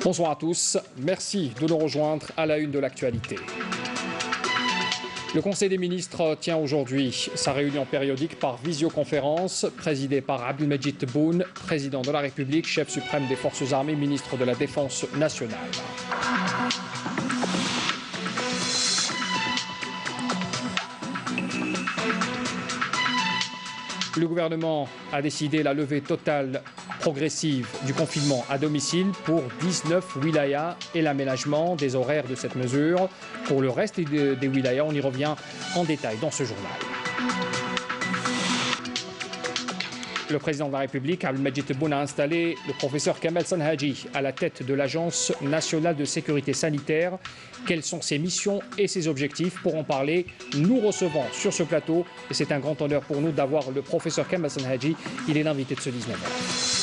Bonsoir à tous, merci de nous rejoindre à la une de l'actualité. Le Conseil des ministres tient aujourd'hui sa réunion périodique par visioconférence, présidée par Abdelmajid Tebboune, président de la République, chef suprême des Forces armées, ministre de la Défense nationale. Le gouvernement a décidé la levée totale progressive du confinement à domicile pour 19 wilayas et l'aménagement des horaires de cette mesure. Pour le reste des wilayas, on y revient en détail dans ce journal. Le président de la République, Abdelmajid Tebboune, a installé le professeur Kamel Sanhaji à la tête de l'Agence nationale de sécurité sanitaire. Quelles sont ses missions et ses objectifs? Pour en parler, nous recevons sur ce plateau, et c'est un grand honneur pour nous d'avoir le professeur Kamel Sanhaji. Il est l'invité de ce 19h.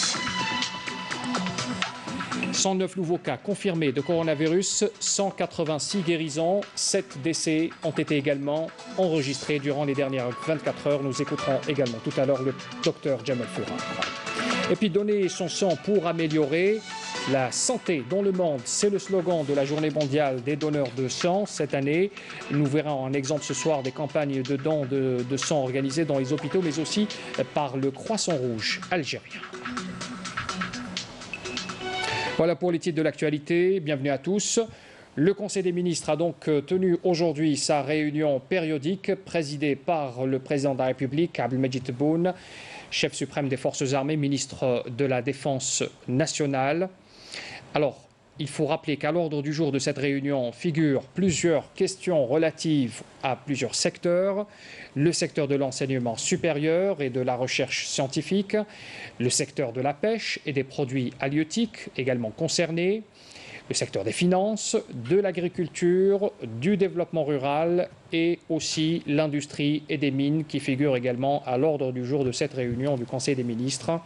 109 nouveaux cas confirmés de coronavirus, 186 guérisons, 7 décès ont été également enregistrés durant les dernières 24 heures. Nous écouterons également tout à l'heure le docteur Jamal Foura. Et puis donner son sang pour améliorer la santé dans le monde, c'est le slogan de la Journée mondiale des donneurs de sang cette année. Nous verrons un exemple ce soir des campagnes de dons de sang organisées dans les hôpitaux, mais aussi par le Croissant Rouge algérien. Voilà pour les titres de l'actualité. Bienvenue à tous. Le Conseil des ministres a donc tenu aujourd'hui sa réunion périodique présidée par le président de la République, Abdelmajid Tebboune, chef suprême des Forces armées, ministre de la Défense nationale. Alors, il faut rappeler qu'à l'ordre du jour de cette réunion figurent plusieurs questions relatives à plusieurs secteurs. Le secteur de l'enseignement supérieur et de la recherche scientifique, le secteur de la pêche et des produits halieutiques également concernés, le secteur des finances, de l'agriculture, du développement rural et aussi l'industrie et des mines qui figurent également à l'ordre du jour de cette réunion du Conseil des ministres.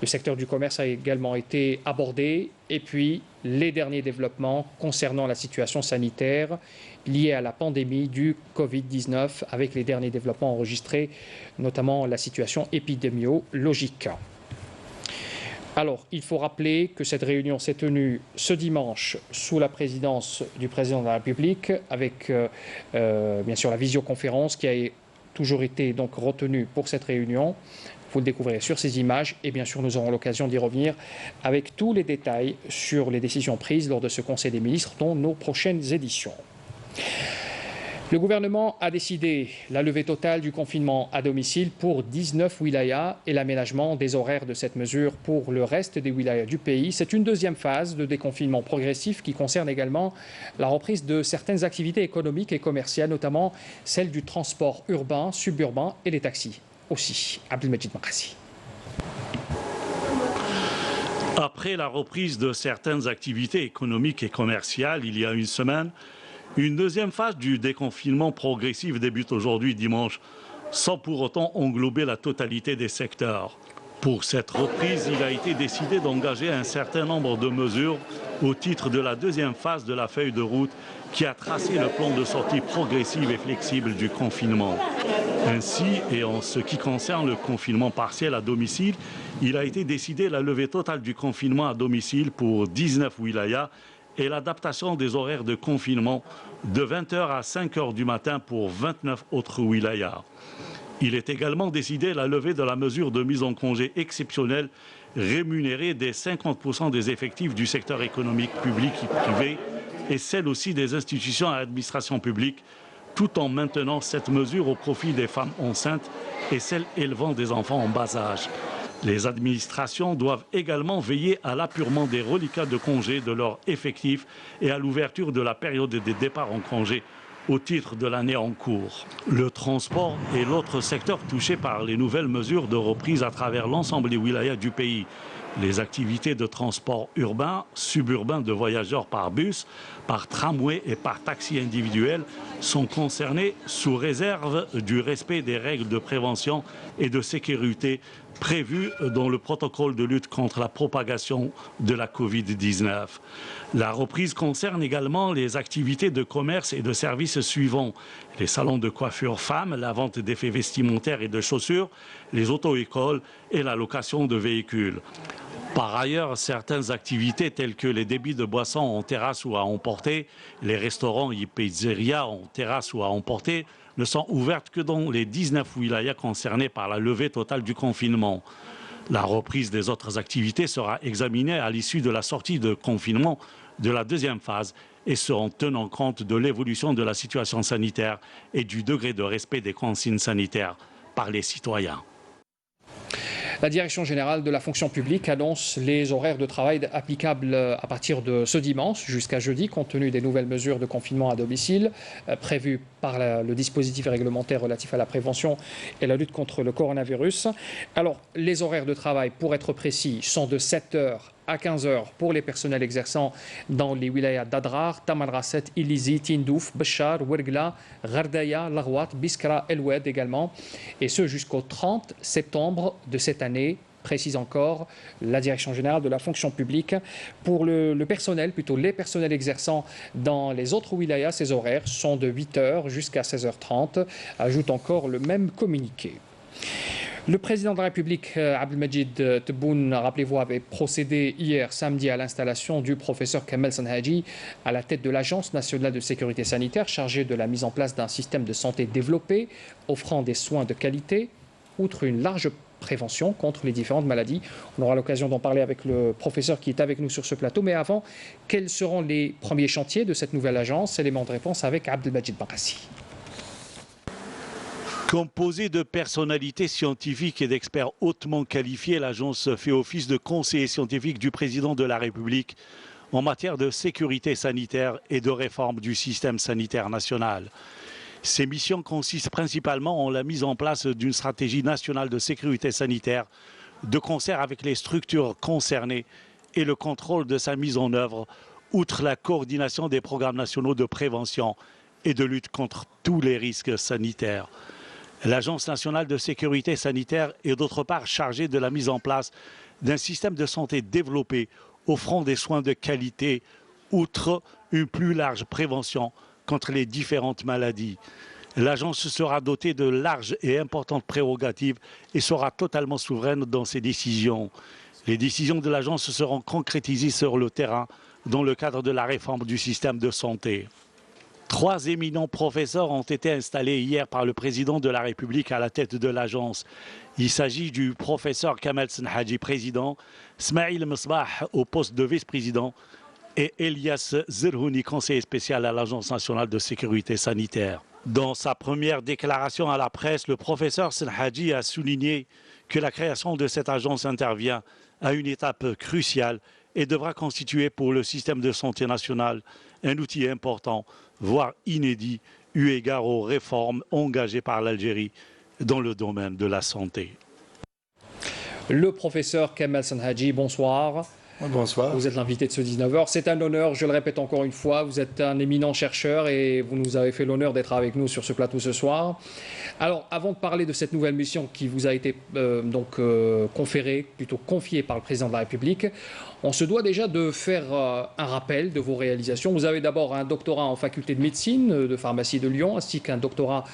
Le secteur du commerce a également été abordé et puis les derniers développements concernant la situation sanitaire liée à la pandémie du Covid-19 avec les derniers développements enregistrés, notamment la situation épidémiologique. Alors, il faut rappeler que cette réunion s'est tenue ce dimanche sous la présidence du président de la République avec bien sûr la visioconférence qui a toujours été donc retenue pour cette réunion. Vous le découvrirez sur ces images et bien sûr nous aurons l'occasion d'y revenir avec tous les détails sur les décisions prises lors de ce Conseil des ministres dans nos prochaines éditions. Le gouvernement a décidé la levée totale du confinement à domicile pour 19 wilayas et l'aménagement des horaires de cette mesure pour le reste des wilayas du pays. C'est une deuxième phase de déconfinement progressif qui concerne également la reprise de certaines activités économiques et commerciales, notamment celle du transport urbain, suburbain et les taxis. Aussi, Abdelmajid Makassi. Après la reprise de certaines activités économiques et commerciales il y a une semaine, une deuxième phase du déconfinement progressif débute aujourd'hui dimanche, sans pour autant englober la totalité des secteurs. Pour cette reprise, il a été décidé d'engager un certain nombre de mesures au titre de la deuxième phase de la feuille de route qui a tracé le plan de sortie progressive et flexible du confinement. Ainsi, et en ce qui concerne le confinement partiel à domicile, il a été décidé la levée totale du confinement à domicile pour 19 wilayas et l'adaptation des horaires de confinement de 20h à 5h du matin pour 29 autres wilayas. Il est également décidé la levée de la mesure de mise en congé exceptionnelle rémunérée des 50% des effectifs du secteur économique public et privé et celle aussi des institutions à administration publique, tout en maintenant cette mesure au profit des femmes enceintes et celles élevant des enfants en bas âge. Les administrations doivent également veiller à l'apurement des reliquats de congés de leurs effectifs et à l'ouverture de la période des départs en congé au titre de l'année en cours. Le transport est l'autre secteur touché par les nouvelles mesures de reprise à travers l'ensemble des wilayas du pays. Les activités de transport urbain, suburbain de voyageurs par bus, par tramway et par taxi individuel sont concernées sous réserve du respect des règles de prévention et de sécurité prévues dans le protocole de lutte contre la propagation de la Covid-19. La reprise concerne également les activités de commerce et de services suivants: les salons de coiffure femmes, la vente d'effets vestimentaires et de chaussures, les auto-écoles et la location de véhicules. Par ailleurs, certaines activités telles que les débits de boissons en terrasse ou à emporter, les restaurants et pizzerias en terrasse ou à emporter, ne sont ouvertes que dans les 19 wilayas concernés par la levée totale du confinement. La reprise des autres activités sera examinée à l'issue de la sortie de confinement de la deuxième phase et seront tenant compte de l'évolution de la situation sanitaire et du degré de respect des consignes sanitaires par les citoyens. La Direction générale de la fonction publique annonce les horaires de travail applicables à partir de ce dimanche jusqu'à jeudi, compte tenu des nouvelles mesures de confinement à domicile prévues par le dispositif réglementaire relatif à la prévention et la lutte contre le coronavirus. Alors, les horaires de travail, pour être précis, sont de 7h à 15h pour les personnels exerçant dans les wilayas d'Adrar, Tamanrasset, Ilizi, Tindouf, Béchar, Ouergla, Ghardaya, Laghouat, Biskra, El Oued également, et ce jusqu'au 30 septembre de cette année, précise encore la Direction générale de la fonction publique. Pour le personnel, plutôt les personnels exerçant dans les autres wilayas, ces horaires sont de 8h jusqu'à 16h30, ajoute encore le même communiqué. Le président de la République, Abdelmajid Tebboune, rappelez-vous, avait procédé hier samedi à l'installation du professeur Kamel Sanhaji à la tête de l'Agence nationale de sécurité sanitaire chargée de la mise en place d'un système de santé développé offrant des soins de qualité, outre une large prévention contre les différentes maladies. On aura l'occasion d'en parler avec le professeur qui est avec nous sur ce plateau. Mais avant, quels seront les premiers chantiers de cette nouvelle agence? Élément de réponse avec Abdelmajid Bakassi. Composée de personnalités scientifiques et d'experts hautement qualifiés, l'agence fait office de conseiller scientifique du président de la République en matière de sécurité sanitaire et de réforme du système sanitaire national. Ces missions consistent principalement en la mise en place d'une stratégie nationale de sécurité sanitaire, de concert avec les structures concernées et le contrôle de sa mise en œuvre, outre la coordination des programmes nationaux de prévention et de lutte contre tous les risques sanitaires. L'Agence nationale de sécurité sanitaire est d'autre part chargée de la mise en place d'un système de santé développé offrant des soins de qualité, outre une plus large prévention contre les différentes maladies. L'agence sera dotée de larges et importantes prérogatives et sera totalement souveraine dans ses décisions. Les décisions de l'agence seront concrétisées sur le terrain dans le cadre de la réforme du système de santé. 3 éminents professeurs ont été installés hier par le président de la République à la tête de l'agence. Il s'agit du professeur Kamel Sanhaji, président, Smaïl Mesbah au poste de vice-président et Elias Zerhouni, conseiller spécial à l'Agence nationale de sécurité sanitaire. Dans sa première déclaration à la presse, le professeur Sanhaji a souligné que la création de cette agence intervient à une étape cruciale et devra constituer pour le système de santé national un outil important, voire inédit, eu égard aux réformes engagées par l'Algérie dans le domaine de la santé. Le professeur Kamel Sanhaji, bonsoir. Bonsoir. Vous êtes l'invité de ce 19h. C'est un honneur, je le répète encore une fois, vous êtes un éminent chercheur et vous nous avez fait l'honneur d'être avec nous sur ce plateau ce soir. Alors, avant de parler de cette nouvelle mission qui vous a été conférée, plutôt confiée par le président de la République, on se doit déjà de faire un rappel de vos réalisations. Vous avez d'abord un doctorat en faculté de médecine, de pharmacie de Lyon, ainsi qu'un doctorat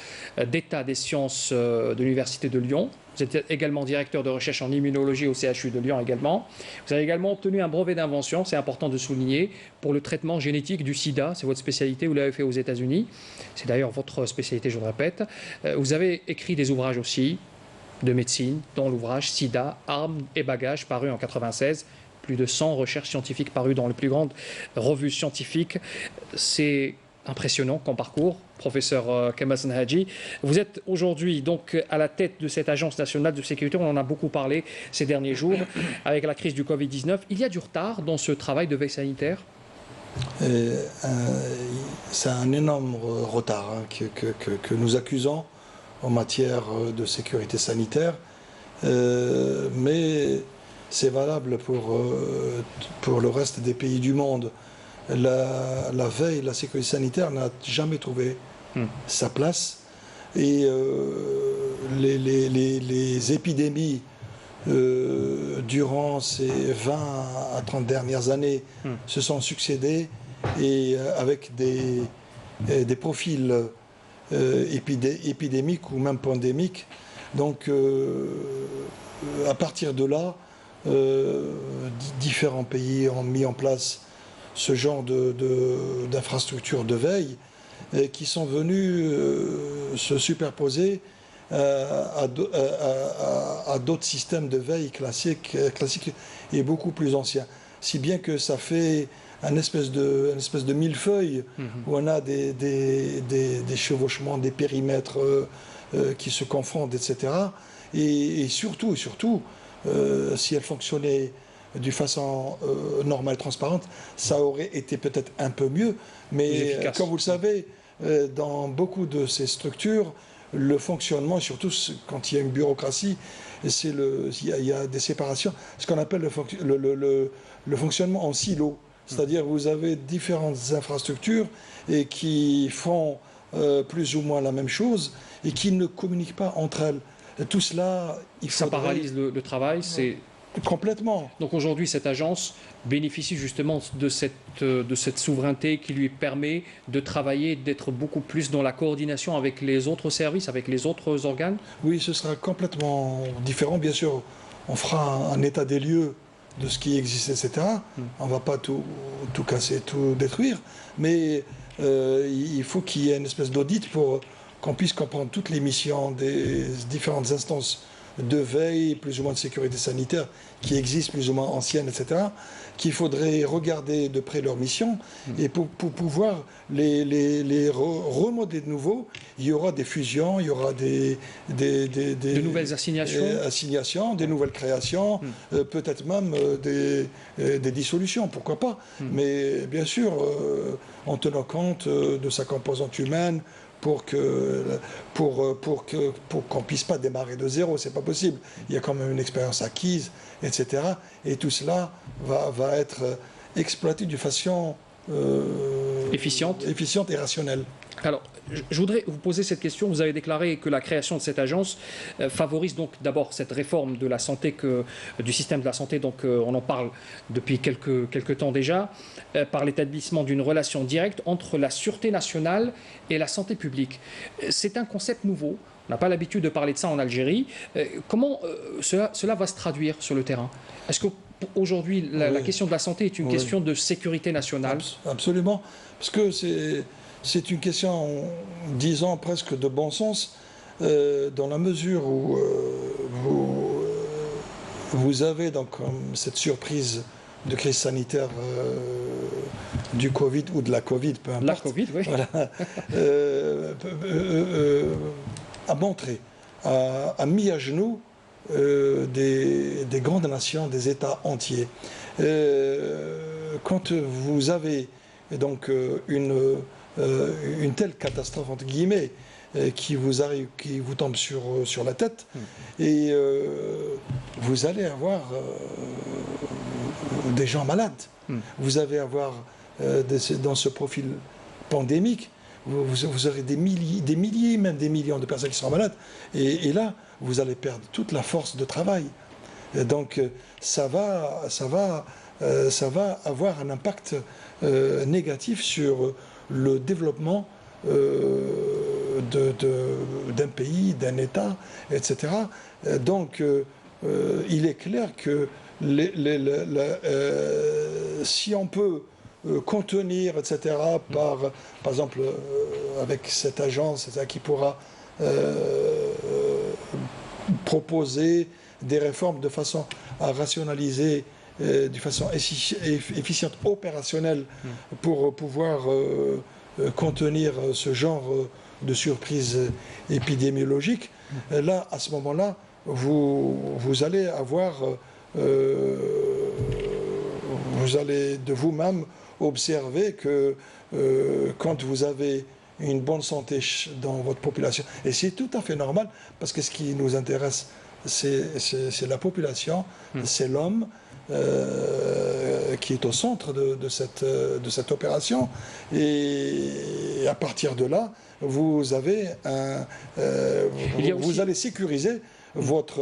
d'état des sciences de l'université de Lyon. Vous êtes également directeur de recherche en immunologie au CHU de Lyon également. Vous avez également obtenu un brevet d'invention, c'est important de souligner, pour le traitement génétique du sida. C'est votre spécialité, vous l'avez fait aux États-Unis. C'est d'ailleurs votre spécialité, je le répète. Vous avez écrit des ouvrages aussi de médecine, dont l'ouvrage Sida, armes et bagages, paru en 1996. Plus de 100 recherches scientifiques parues dans les plus grandes revues scientifiques. C'est impressionnant comme parcours, professeur Kamel Sanhaji. Vous êtes aujourd'hui donc à la tête de cette agence nationale de sécurité. On en a beaucoup parlé ces derniers jours avec la crise du Covid-19. Il y a du retard dans ce travail de veille sanitaire? C'est un énorme retard que nous accusons en matière de sécurité sanitaire, mais c'est valable pour le reste des pays du monde. La veille, la sécurité sanitaire n'a jamais trouvé sa place et les épidémies durant ces 20 à 30 dernières années se sont succédées et avec des profils épidémiques ou même pandémiques. Donc à partir de là, différents pays ont mis en place ce genre d'infrastructures de veille qui sont venus se superposer à d'autres systèmes de veille classiques et beaucoup plus anciens. Si bien que ça fait une espèce de millefeuille où on a des chevauchements, des périmètres qui se confondent, etc. Et surtout, si elle fonctionnait de façon normale, transparente, ça aurait été peut-être un peu mieux. Mais comme vous le savez, dans beaucoup de ces structures, le fonctionnement, surtout quand il y a une bureaucratie, il y a des séparations, ce qu'on appelle le fonctionnement en silo. C'est-à-dire vous avez différentes infrastructures et qui font plus ou moins la même chose et qui ne communiquent pas entre elles. Et tout cela, ça paralyse le travail. C'est complètement. Donc aujourd'hui, cette agence bénéficie justement de cette souveraineté qui lui permet de travailler, d'être beaucoup plus dans la coordination avec les autres services, avec les autres organes. Oui, ce sera complètement différent. Bien sûr, on fera un état des lieux de ce qui existe, etc. On ne va pas tout casser, tout détruire, mais il faut qu'il y ait une espèce d'audit pour qu'on puisse comprendre toutes les missions des différentes instances de veille, plus ou moins de sécurité sanitaire, qui existent, plus ou moins anciennes, etc., qu'il faudrait regarder de près leurs missions, et pour pouvoir les remodeler de nouveau, il y aura des fusions, il y aura de nouvelles assignations, des nouvelles créations, peut-être même des dissolutions, pourquoi pas. Mais bien sûr, en tenant compte de sa composante humaine, pour qu'on puisse pas démarrer de zéro, c'est pas possible. Il y a quand même une expérience acquise, etc. Et tout cela va être exploité de façon efficiente et rationnelle. Alors, je voudrais vous poser cette question. Vous avez déclaré que la création de cette agence favorise donc d'abord cette réforme de la santé, du système de la santé, donc on en parle depuis quelques temps déjà, par l'établissement d'une relation directe entre la sûreté nationale et la santé publique. C'est un concept nouveau. On n'a pas l'habitude de parler de ça en Algérie. Comment cela va se traduire sur le terrain? Est-ce qu'aujourd'hui, la question de la santé est une question de sécurité nationale? Absolument. Parce que c'est une question, disons, presque de bon sens, dans la mesure où vous avez donc cette surprise de crise sanitaire du Covid ou de la Covid, peu importe. La Covid, oui. Voilà, a montré, a mis à genoux des grandes nations, des États entiers. Quand vous avez donc une telle catastrophe, entre guillemets, qui vous tombe sur la tête, et vous allez avoir des gens malades. Vous allez avoir, dans ce profil pandémique, vous aurez des milliers, même des millions de personnes qui seront malades. Et là, vous allez perdre toute la force de travail. Et donc, ça va avoir un impact négatif sur le développement d'un pays, d'un État, etc. Donc, il est clair que si on peut contenir, etc., par exemple, avec cette agence qui pourra proposer des réformes de façon à rationaliser de façon efficiente, opérationnelle, pour pouvoir contenir ce genre de surprise épidémiologique. Là, à ce moment-là, vous allez avoir, vous allez de vous-même observer que quand vous avez une bonne santé dans votre population, et c'est tout à fait normal, parce que ce qui nous intéresse, c'est la population, c'est l'homme, qui est au centre de cette opération, et à partir de là, vous avez vous allez sécuriser votre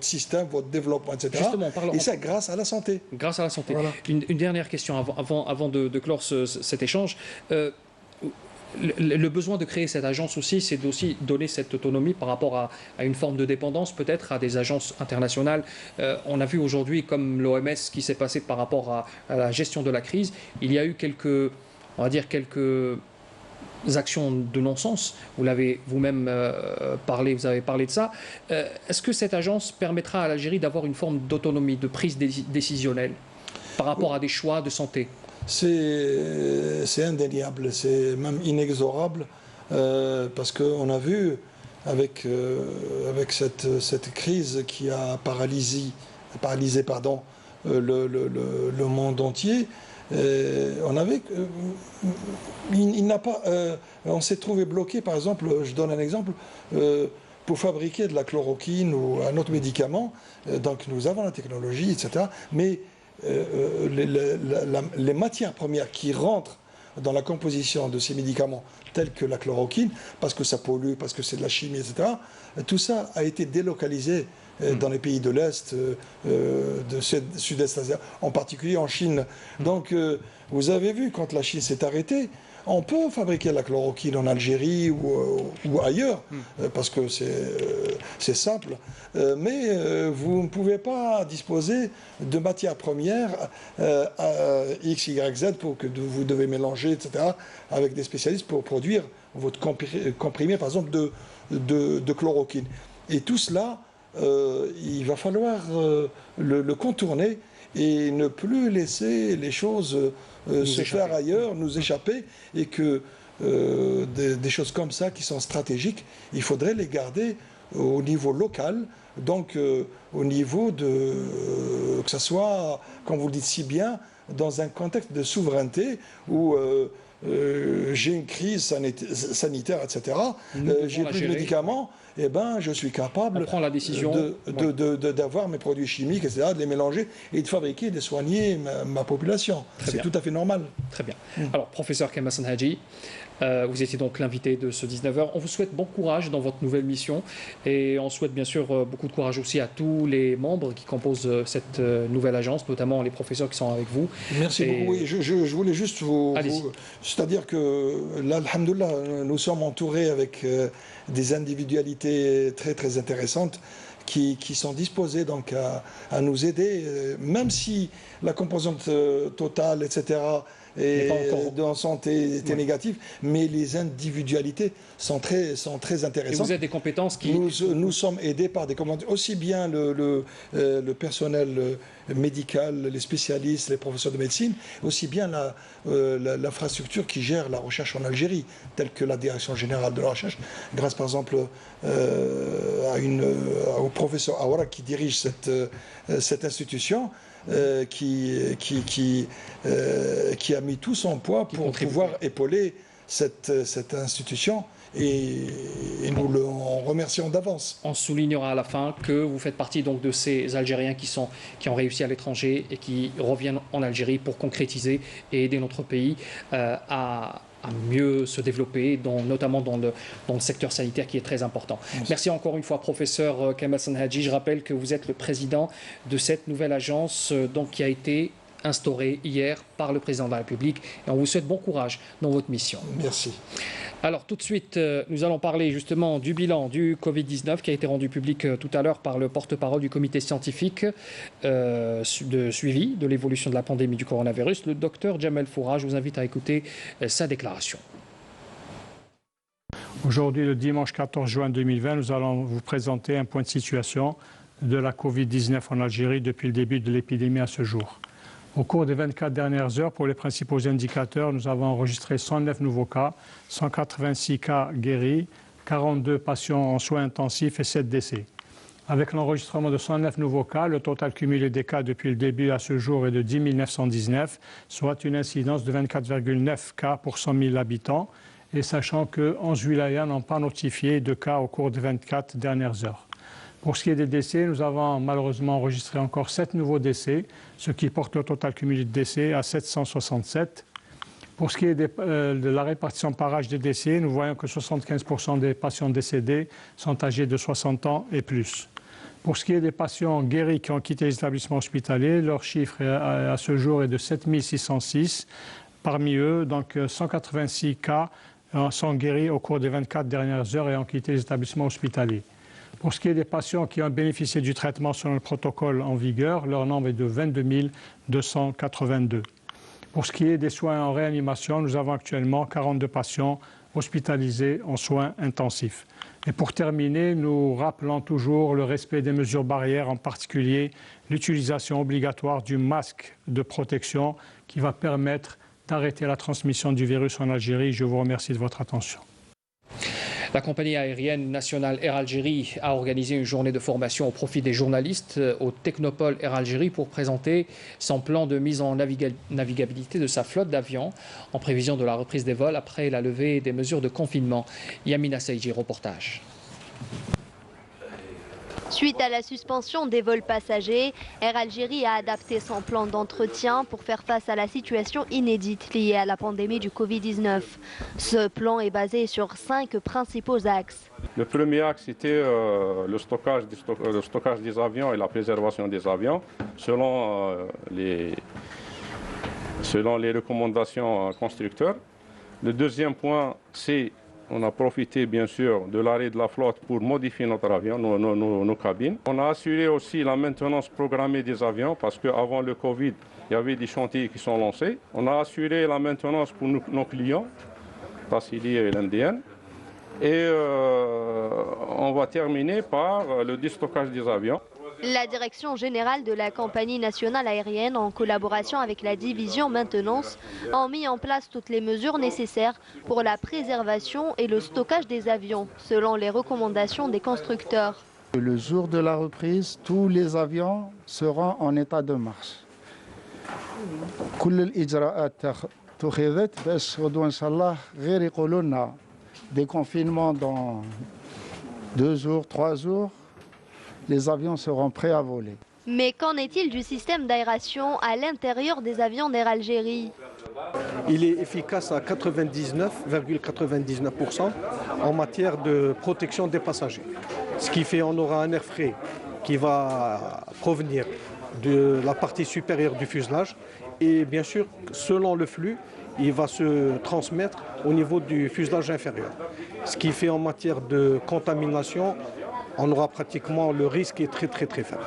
système, votre développement, etc. Justement, et ça grâce à la santé. Grâce à la santé. Voilà. Une dernière question avant de clore cet échange. le besoin de créer cette agence aussi, c'est d'aussi donner cette autonomie par rapport à une forme de dépendance peut-être à des agences internationales. On a vu aujourd'hui, comme l'OMS, ce qui s'est passé par rapport à la gestion de la crise. Il y a eu quelques actions de non-sens. Vous l'avez vous-même parlé, vous avez parlé de ça. Est-ce que cette agence permettra à l'Algérie d'avoir une forme d'autonomie, de prise décisionnelle par rapport à des choix de santé? C'est indéniable, c'est même inexorable, parce qu'on a vu avec cette crise qui a paralysé le monde entier, on s'est trouvé bloqué, par exemple, je donne un exemple, pour fabriquer de la chloroquine ou un autre médicament. Donc nous avons la technologie, etc. Mais les matières premières qui rentrent dans la composition de ces médicaments, tels que la chloroquine, parce que ça pollue, parce que c'est de la chimie, etc., tout ça a été délocalisé dans les pays de l'Est, de Sud-Est Asie, en particulier en Chine. Donc, vous avez vu, quand la Chine s'est arrêtée, on peut fabriquer la chloroquine en Algérie ou ailleurs, parce que c'est simple, mais vous ne pouvez pas disposer de matières premières X, Y, Z pour que vous devez mélanger, etc., avec des spécialistes pour produire votre comprimé, par exemple, de chloroquine. Et tout cela, il va falloir le contourner et ne plus laisser les choses se faire ailleurs, nous échapper, et que des choses comme ça qui sont stratégiques, il faudrait les garder au niveau local, donc au niveau que ce soit, comme vous le dites si bien, dans un contexte de souveraineté où j'ai une crise sanitaire, etc., j'ai plus de médicaments, eh ben, je suis capable la décision d'avoir mes produits chimiques, etc., de les mélanger et de fabriquer, de soigner ma population. C'est tout à fait normal. Très bien. Alors, professeur Kamal Sanhaji, vous étiez donc l'invité de ce 19h. On vous souhaite bon courage dans votre nouvelle mission et on souhaite bien sûr beaucoup de courage aussi à tous les membres qui composent cette nouvelle agence, notamment les professeurs qui sont avec vous. Merci beaucoup. Oui, je voulais juste c'est-à-dire que là, alhamdoulilah, nous sommes entourés avec des individualités très très intéressantes qui sont disposées donc à nous aider, même si la composante totale, etc., et en santé était négative, mais les individualités sont très intéressantes. Et vous avez des compétences qui... Nous sommes aidés par des compétences, aussi bien le personnel médical, les spécialistes, les professeurs de médecine, aussi bien l'infrastructure qui gère la recherche en Algérie, telle que la Direction Générale de la Recherche, grâce par exemple au professeur Awara qui dirige cette institution. Qui a mis tout son poids pour pouvoir épauler cette institution et nous le remercions d'avance. On soulignera à la fin que vous faites partie donc de ces Algériens qui ont réussi à l'étranger et qui reviennent en Algérie pour concrétiser et aider notre pays à mieux se développer, notamment dans le secteur sanitaire qui est très important. Merci encore une fois, professeur Kamal Sanhaji. Je rappelle que vous êtes le président de cette nouvelle agence donc, qui a été instaurée hier par le président de la République. Et on vous souhaite bon courage dans votre mission. Merci. Alors tout de suite, nous allons parler justement du bilan du Covid-19 qui a été rendu public tout à l'heure par le porte-parole du comité scientifique de suivi de l'évolution de la pandémie du coronavirus, le docteur Jamel Foura. Je vous invite à écouter sa déclaration. Aujourd'hui, le dimanche 14 juin 2020, nous allons vous présenter un point de situation de la Covid-19 en Algérie depuis le début de l'épidémie à ce jour. Au cours des 24 dernières heures, pour les principaux indicateurs, nous avons enregistré 109 nouveaux cas, 186 cas guéris, 42 patients en soins intensifs et 7 décès. Avec l'enregistrement de 109 nouveaux cas, le total cumulé des cas depuis le début à ce jour est de 10 919, soit une incidence de 24,9 cas pour 100 000 habitants, et sachant que 11 wilayas n'ont pas notifié de cas au cours des 24 dernières heures. Pour ce qui est des décès, nous avons malheureusement enregistré encore 7 nouveaux décès, ce qui porte le total cumulé de décès à 767. Pour ce qui est de la répartition par âge des décès, nous voyons que 75% des patients décédés sont âgés de 60 ans et plus. Pour ce qui est des patients guéris qui ont quitté les établissements hospitaliers, leur chiffre à ce jour est de 7 606. Parmi eux, donc 186 cas sont guéris au cours des 24 dernières heures et ont quitté les établissements hospitaliers. Pour ce qui est des patients qui ont bénéficié du traitement selon le protocole en vigueur, leur nombre est de 22 282. Pour ce qui est des soins en réanimation, nous avons actuellement 42 patients hospitalisés en soins intensifs. Et pour terminer, nous rappelons toujours le respect des mesures barrières, en particulier l'utilisation obligatoire du masque de protection qui va permettre d'arrêter la transmission du virus en Algérie. Je vous remercie de votre attention. La compagnie aérienne nationale Air Algérie a organisé une journée de formation au profit des journalistes au Technopole Air Algérie pour présenter son plan de mise en navigabilité de sa flotte d'avions en prévision de la reprise des vols après la levée des mesures de confinement. Yamina Seiji, reportage. Suite à la suspension des vols passagers, Air Algérie a adapté son plan d'entretien pour faire face à la situation inédite liée à la pandémie du Covid-19. Ce plan est basé sur 5 principaux axes. Le premier axe était le stockage des avions et la préservation des avions selon les recommandations constructeurs. Le deuxième point, c'est on a profité bien sûr de l'arrêt de la flotte pour modifier notre avion, nos cabines. On a assuré aussi la maintenance programmée des avions parce qu'avant le Covid, il y avait des chantiers qui sont lancés. On a assuré la maintenance pour nos clients, Tassili et l'Indienne. Et on va terminer par le déstockage des avions. La direction générale de la compagnie nationale aérienne, en collaboration avec la division maintenance, ont mis en place toutes les mesures nécessaires pour la préservation et le stockage des avions, selon les recommandations des constructeurs. Le jour de la reprise, tous les avions seront en état de marche. Des confinements dans 2 jours, 3 jours, les avions seront prêts à voler. Mais qu'en est-il du système d'aération à l'intérieur des avions d'Air Algérie? Il est efficace à 99,99% en matière de protection des passagers. Ce qui fait qu'on aura un air frais qui va provenir de la partie supérieure du fuselage et bien sûr, selon le flux, il va se transmettre au niveau du fuselage inférieur. Ce qui fait en matière de contamination, on aura pratiquement le risque est très faible.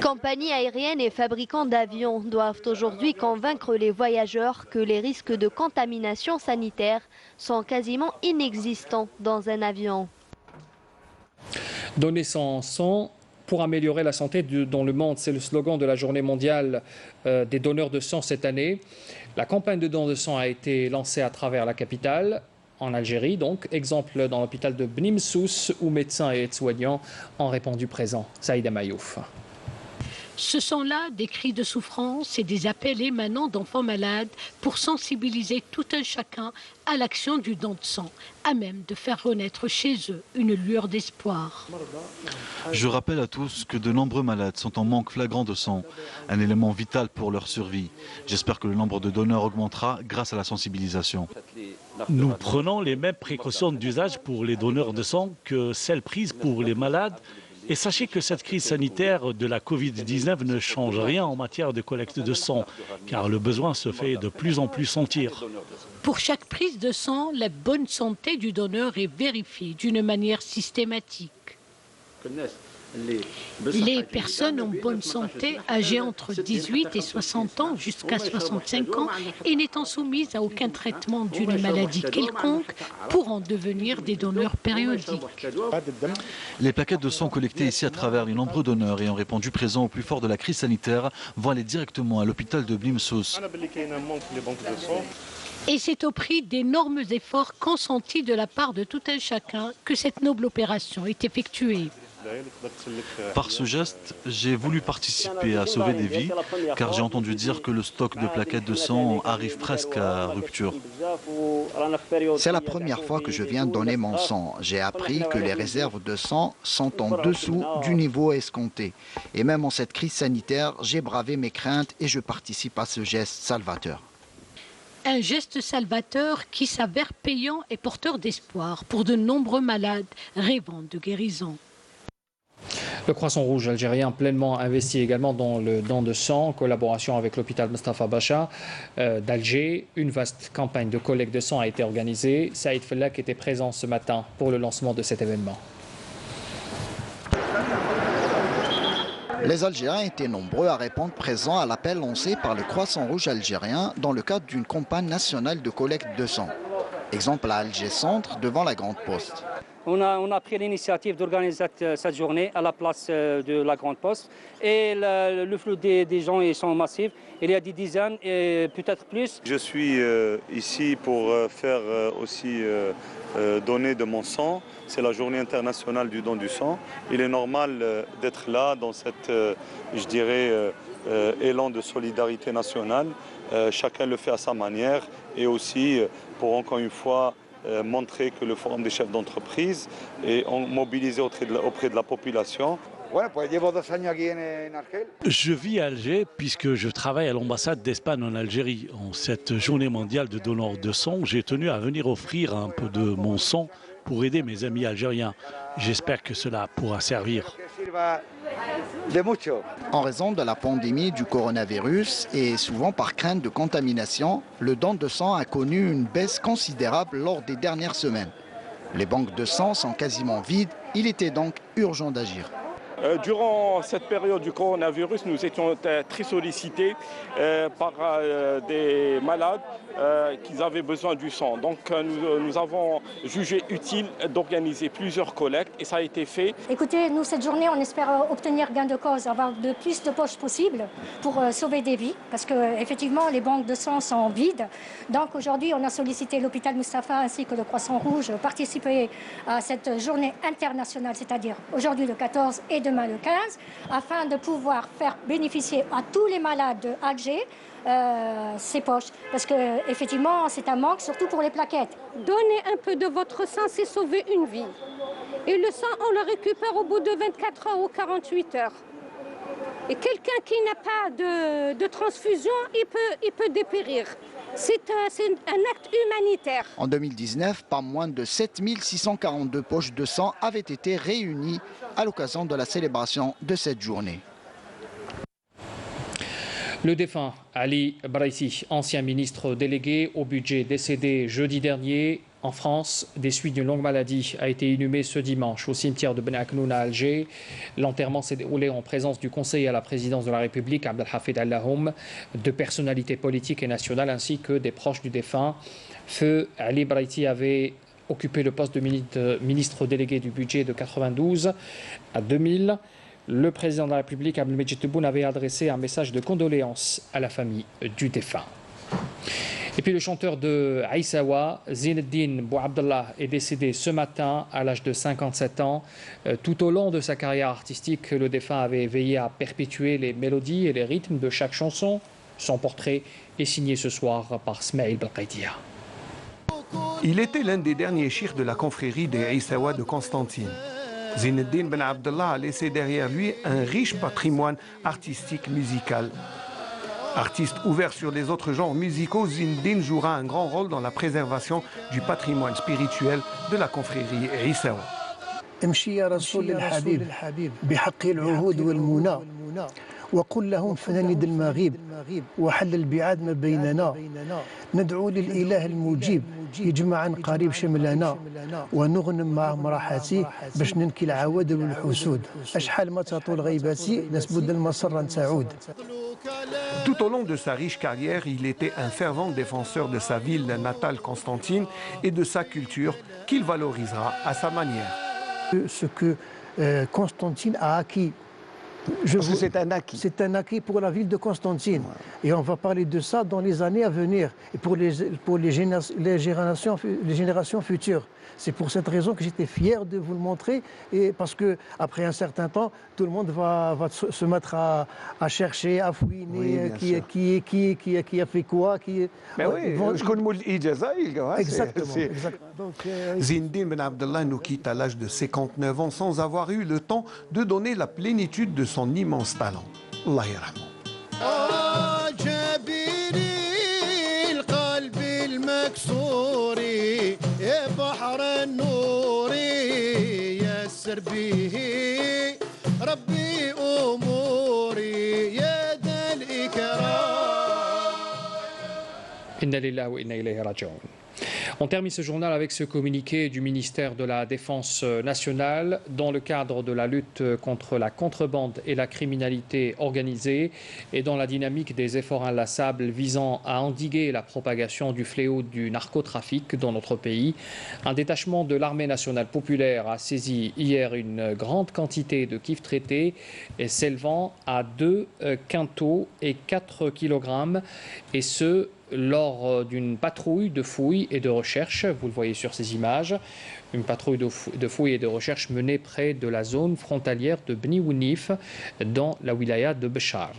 Compagnies aériennes et fabricants d'avions doivent aujourd'hui convaincre les voyageurs que les risques de contamination sanitaire sont quasiment inexistants dans un avion. Donner son sang pour améliorer la santé dans le monde, c'est le slogan de la journée mondiale des donneurs de sang cette année. La campagne de don de sang a été lancée à travers la capitale, en Algérie. Donc, exemple dans l'hôpital de Bnimsous, où médecins et aides-soignants ont répondu présents. Saïda Mayouf. Ce sont là des cris de souffrance et des appels émanant d'enfants malades pour sensibiliser tout un chacun à l'action du don de sang, à même de faire renaître chez eux une lueur d'espoir. Je rappelle à tous que de nombreux malades sont en manque flagrant de sang, un élément vital pour leur survie. J'espère que le nombre de donneurs augmentera grâce à la sensibilisation. Nous prenons les mêmes précautions d'usage pour les donneurs de sang que celles prises pour les malades. Et sachez que cette crise sanitaire de la Covid-19 ne change rien en matière de collecte de sang, car le besoin se fait de plus en plus sentir. Pour chaque prise de sang, la bonne santé du donneur est vérifiée d'une manière systématique. Les personnes en bonne santé, âgées entre 18 et 60 ans jusqu'à 65 ans et n'étant soumises à aucun traitement d'une maladie quelconque, pourront devenir des donneurs périodiques. Les plaquettes de sang collectées ici à travers les nombreux donneurs ayant répondu présents au plus fort de la crise sanitaire vont aller directement à l'hôpital de Bnimsous. Et c'est au prix d'énormes efforts consentis de la part de tout un chacun que cette noble opération est effectuée. Par ce geste, j'ai voulu participer à sauver des vies, car j'ai entendu dire que le stock de plaquettes de sang arrive presque à rupture. C'est la première fois que je viens donner mon sang. J'ai appris que les réserves de sang sont en dessous du niveau escompté. Et même en cette crise sanitaire, j'ai bravé mes craintes et je participe à ce geste salvateur. Un geste salvateur qui s'avère payant et porteur d'espoir pour de nombreux malades rêvant de guérison. Le Croissant Rouge algérien pleinement investi également dans le don de sang, en collaboration avec l'hôpital Mustafa Bacha d'Alger. Une vaste campagne de collecte de sang a été organisée. Saïd Fellak était présent ce matin pour le lancement de cet événement. Les Algériens étaient nombreux à répondre présents à l'appel lancé par le Croissant Rouge algérien dans le cadre d'une campagne nationale de collecte de sang. Exemple à Alger Centre, devant la Grande Poste. On a pris l'initiative d'organiser cette journée à la place de la Grande Poste. Et le flux des gens sont massifs. Il y a des dizaines et peut-être plus. Je suis ici pour faire aussi donner de mon sang. C'est la journée internationale du don du sang. Il est normal d'être là dans cette, je dirais, élan de solidarité nationale. Chacun le fait à sa manière et aussi pour encore une fois montrer que le Forum des chefs d'entreprise est mobilisé auprès de la population. Je vis à Alger puisque je travaille à l'ambassade d'Espagne en Algérie. En cette journée mondiale de donneurs de sang, j'ai tenu à venir offrir un peu de mon sang pour aider mes amis algériens. J'espère que cela pourra servir. En raison de la pandémie du coronavirus et souvent par crainte de contamination, le don de sang a connu une baisse considérable lors des dernières semaines. Les banques de sang sont quasiment vides, il était donc urgent d'agir. Durant cette période du coronavirus, nous étions très sollicités par des malades qui avaient besoin du sang. Donc nous avons jugé utile d'organiser plusieurs collectes et ça a été fait. Écoutez, nous cette journée, on espère obtenir gain de cause, avoir de plus de poches possible pour sauver des vies parce qu'effectivement les banques de sang sont vides. Donc aujourd'hui, on a sollicité l'hôpital Mustafa ainsi que le Croissant Rouge participer à cette journée internationale, c'est-à-dire aujourd'hui le 14 et demain le 15, afin de pouvoir faire bénéficier à tous les malades d'Alger ces poches. Parce qu'effectivement, c'est un manque, surtout pour les plaquettes. Donner un peu de votre sang, c'est sauver une vie. Et le sang, on le récupère au bout de 24 heures ou 48 heures. Et quelqu'un qui n'a pas de transfusion, il peut dépérir. C'est un acte humanitaire. En 2019, pas moins de 7642 poches de sang avaient été réunies à l'occasion de la célébration de cette journée. Le défunt Ali Braiti, ancien ministre délégué au budget, décédé jeudi dernier en France des suites d'une longue maladie, a été inhumé ce dimanche au cimetière de Ben Aknoun à Alger. L'enterrement s'est déroulé en présence du conseiller à la présidence de la République, Abdelhafid Allahoum, de personnalités politiques et nationales ainsi que des proches du défunt. Feu Ali Braiti avait occupé le poste de ministre délégué du budget de 92 à 2000. Le président de la République, Abdelmejid Tebboune, avait adressé un message de condoléances à la famille du défunt. Et puis le chanteur de Aïssawa, Zineddine Bouabdallah, est décédé ce matin à l'âge de 57 ans. Tout au long de sa carrière artistique, le défunt avait veillé à perpétuer les mélodies et les rythmes de chaque chanson. Son portrait est signé ce soir par Smaïl Belkaidia. Il était l'un des derniers cheikhs de la confrérie des Aïssawa de Constantine. Zineddine Ben Abdallah a laissé derrière lui un riche patrimoine artistique musical. Artiste ouvert sur les autres genres musicaux, Zineddine jouera un grand rôle dans la préservation du patrimoine spirituel de la confrérie Aïssawa. وقل لهم فنانيد المغيب وحل البعاد ما بيننا ندعو للإله المجيب يجمع عن قريب شملنا ونغنم معهم راحتي باش ننكي العوادل والحسود أشحال ما تطول غيباتي نسبد المسرة تعود. Tout au long de sa riche carrière, il était un fervent défenseur de sa ville natale Constantine et de sa culture qu'il valorisera à sa manière. Ce que Constantine a acquis, c'est un acquis. C'est un acquis pour la ville de Constantine. Et on va parler de ça dans les années à venir et pour les générations futures. C'est pour cette raison que j'étais fier de vous le montrer, et parce qu'après un certain temps, tout le monde va se mettre à chercher, à fouiner, oui, qui a fait quoi. Mais exactement. Zineddine Ben Abdallah nous quitte à l'âge de 59 ans sans avoir eu le temps de donner la plénitude de son immense talent. Allah yarhamou. بحر النور يسر به ربي أموري يا ذا الإكرام. Inna lillahi wa inna ilayhi raji'un. On termine ce journal avec ce communiqué du ministère de la Défense nationale dans le cadre de la lutte contre la contrebande et la criminalité organisée et dans la dynamique des efforts inlassables visant à endiguer la propagation du fléau du narcotrafic dans notre pays. Un détachement de l'armée nationale populaire a saisi hier une grande quantité de kifs traités s'élevant à 2 quintaux et 4 kg et ce lors d'une patrouille de fouilles et de recherche. Vous le voyez sur ces images, une patrouille de fouilles et de recherche menée près de la zone frontalière de Bni Wounif dans la wilaya de Béchar.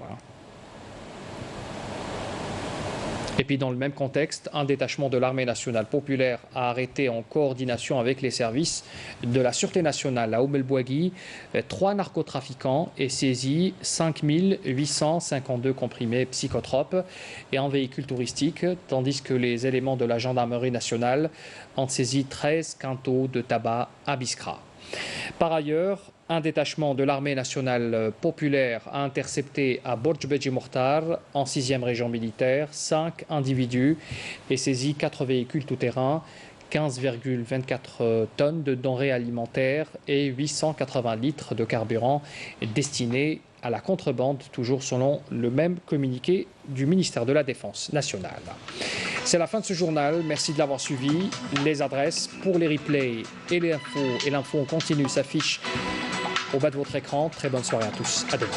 Et puis dans le même contexte, un détachement de l'armée nationale populaire a arrêté en coordination avec les services de la Sûreté nationale à Oum el-Bouaghi 3 narcotrafiquants et saisi 5 852 comprimés psychotropes et un véhicule touristique, tandis que les éléments de la gendarmerie nationale ont saisi 13 quintaux de tabac à Biskra. Par ailleurs, un détachement de l'armée nationale populaire a intercepté à Borj Beji Mokhtar, en 6e région militaire, 5 individus et saisi 4 véhicules tout-terrain, 15,24 tonnes de denrées alimentaires et 880 litres de carburant destinés à la contrebande, toujours selon le même communiqué du ministère de la Défense nationale. C'est la fin de ce journal. Merci de l'avoir suivi. Les adresses pour les replays et l'info en continu s'affichent au bas de votre écran. Très bonne soirée à tous. À demain.